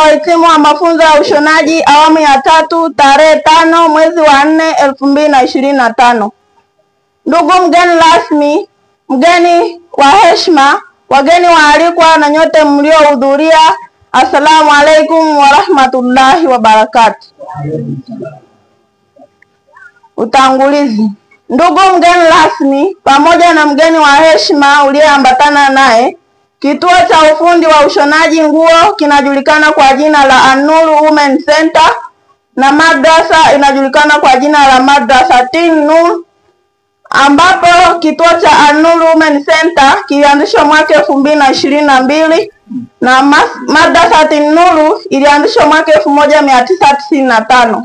wahitimu wa mafunzo ya ushonaji awamu ya 3 tarehe 5 mwezi wa 4 2025. Ndugu mgeni rasmi, mgeni wa heshima, wageni waalikwa na nyote mliohudhuria, assalamu alaikum wa rahmatullahi wa barakatuh. Utangulizi. Ndugu mgeni rasmi pamoja na mgeni wa heshima uliyeambatana naye, kituo cha ufundi wa ushonaji nguo kinajulikana kwa jina la An-Nur Women Center na madrasa inajulikana kwa jina la Madrasa Tin Nur, ambapo kituo cha An-Nur Women Center kilianzishwa mwaka 2022 na Madrasa Tin Nur ilianzishwa mwaka 1995.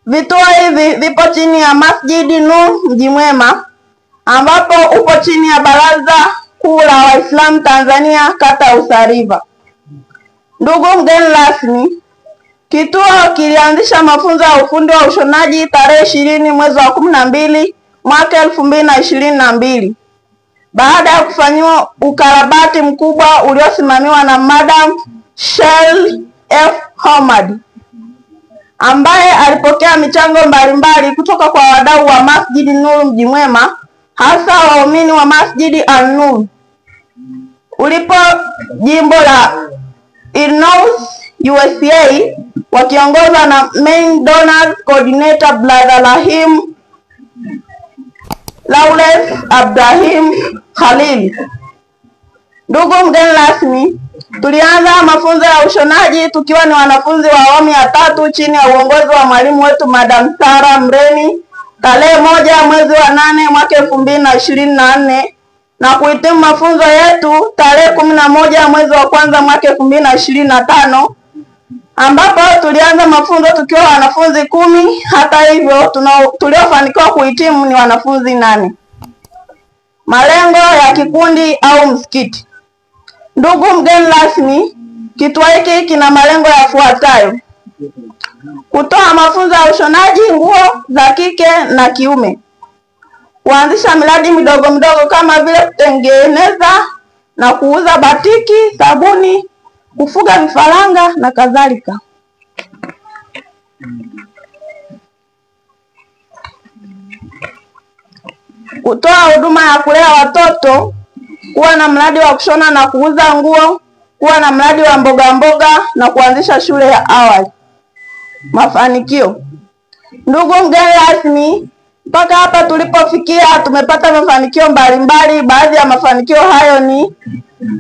Vituo hivi vipo chini ya Masjid Nur Mji Mwema, ambapo upo chini ya Baraza Kuu la Waislamu Tanzania kata Usariva. Ndugu mgeni rasmi, kituo kilianzisha mafunzo ya ufundi wa ushonaji tarehe 20 mwezi wa 12 mwaka 2022 baada ya kufanyiwa ukarabati mkubwa uliosimamiwa na Madam Shell F. Hamad, ambaye alipokea michango mbalimbali kutoka kwa wadau wa Masjid Nur Mji Mwema, hasa waumini wa Masjid An-Nur ulipo jimbo la Illinois, USA, wakiongozwa na Main Donor Coordinator Brother Rahim Lawrence Abdahim Khalil. Ndugu mgeni rasmi, tulianza mafunzo ya ushonaji tukiwa ni wanafunzi wa awamu ya 3 chini ya uongozi wa mwalimu wetu Madam Sara Mreni tarehe 1 mwezi wa 8 mwaka 2024 na kuhitimu mafunzo yetu tarehe 11 mwezi wa 1 mwaka 2025, ambapo tulianza mafunzo tukiwa wanafunzi 10. Hata hivyo tuliofanikiwa kuhitimu ni wanafunzi 8. Malengo ya kikundi au msikiti. Ndugu mgeni rasmi, kituo hiki kina malengo yafuatayo: kutoa mafunzo ya ushonaji nguo za kike na kiume, kuanzisha miradi midogo midogo kama vile kutengeneza na kuuza batiki, sabuni, kufuga vifaranga na kadhalika. Kutoa huduma ya kulea watoto, kuwa na mradi wa kushona na kuuza nguo, kuwa na mradi wa mboga mboga na kuanzisha shule ya awali. Mafanikio. Ndugu mgeni rasmi, mpaka hapa tulipofikia tumepata mafanikio mbalimbali. Baadhi ya mafanikio hayo ni: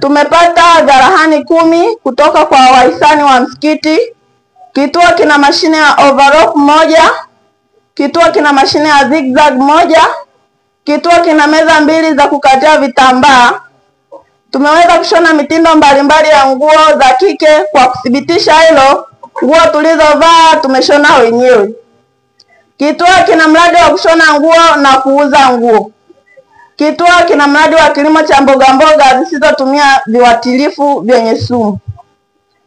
tumepata garahani 10 kutoka kwa wahisani wa msikiti. Kituo kina mashine ya overlock 1. Kituo kina mashine ya zigzag 1. Kituo kina meza 2 za kukatia vitambaa. Tumeweza kushona mitindo mbalimbali ya nguo za kike. Kwa kuthibitisha hilo, nguo tulizovaa tumeshona wenyewe. Kituo kina mradi wa kushona nguo na kuuza nguo. Kituo kina mradi wa kilimo cha mboga mboga zisizotumia viuatilifu vyenye sumu.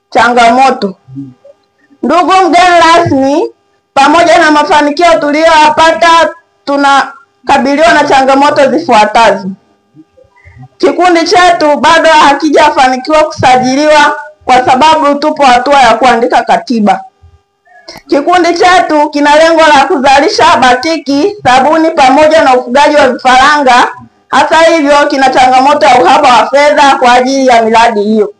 Changamoto. Ndugu mgeni rasmi, pamoja na mafanikio tuliyopata, tunakabiliwa na changamoto zifuatazo. Kikundi chetu bado hakijafanikiwa kusajiliwa kwa sababu tupo hatua ya kuandika katiba. Kikundi chetu kina lengo la kuzalisha batiki, sabuni pamoja na ufugaji wa vifaranga. Hata hivyo, kina changamoto ya uhaba wa fedha kwa ajili ya miradi hiyo.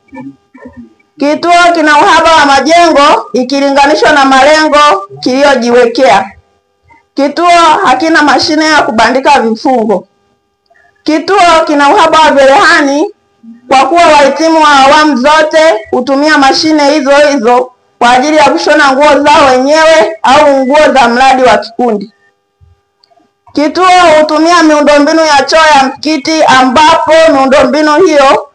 Kituo kina uhaba wa majengo ikilinganishwa na malengo kiliyojiwekea. Kituo hakina mashine ya kubandika vifungo. Kituo kina uhaba wa cherehani kwa kuwa wahitimu wa awamu zote hutumia mashine hizo hizo kwa ajili ya kushona nguo zao wenyewe au nguo za mradi wa kikundi. Kituo hutumia miundombinu ya choo ya msikiti, ambapo miundombinu hiyo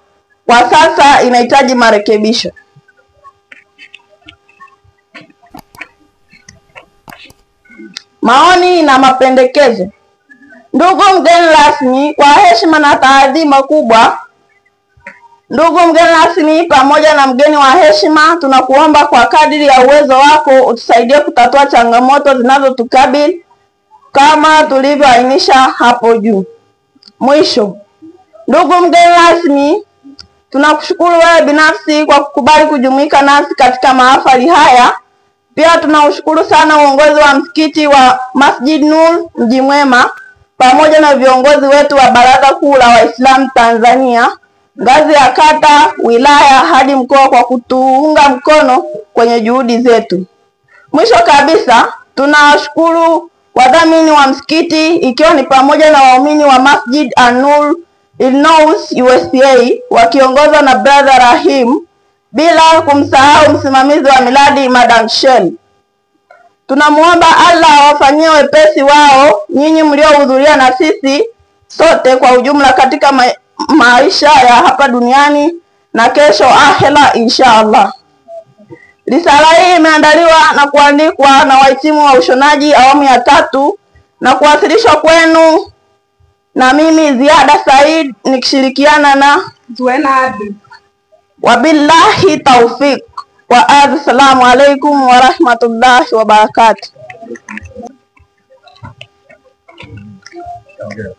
kwa sasa inahitaji marekebisho. Maoni na mapendekezo. Ndugu mgeni rasmi, kwa heshima na taadhima kubwa, ndugu mgeni rasmi pamoja na mgeni wa heshima, tunakuomba kwa kadiri ya uwezo wako utusaidie kutatua changamoto zinazotukabili kama tulivyoainisha hapo juu. Mwisho, ndugu mgeni rasmi, Tunakushukuru wewe binafsi kwa kukubali kujumuika nasi katika mahafali haya. Pia tunaushukuru sana uongozi wa msikiti wa Masjid Nur Mji Mwema pamoja na viongozi wetu wa Baraza Kuu la Waislamu Tanzania ngazi ya kata, wilaya hadi mkoa kwa kutuunga mkono kwenye juhudi zetu. Mwisho kabisa, tunawashukuru wadhamini wa msikiti ikiwa ni pamoja na waumini wa Masjid An-Nur Illinois USA wakiongozwa na Brother Rahim, bila kumsahau msimamizi wa miradi Madam Shell. Tunamuomba Allah awafanyie wepesi wao nyinyi mliohudhuria na sisi sote kwa ujumla katika maisha ya hapa duniani na kesho akhera inshallah. Risala hii imeandaliwa na kuandikwa na wahitimu wa ushonaji awamu ya 3 na kuwasilishwa kwenu na mimi Ziada Said nikishirikiana na Zuena Abdi. Wabillahi taufiq wa assalamu alaikum wa rahmatullahi wa barakatuh. Okay.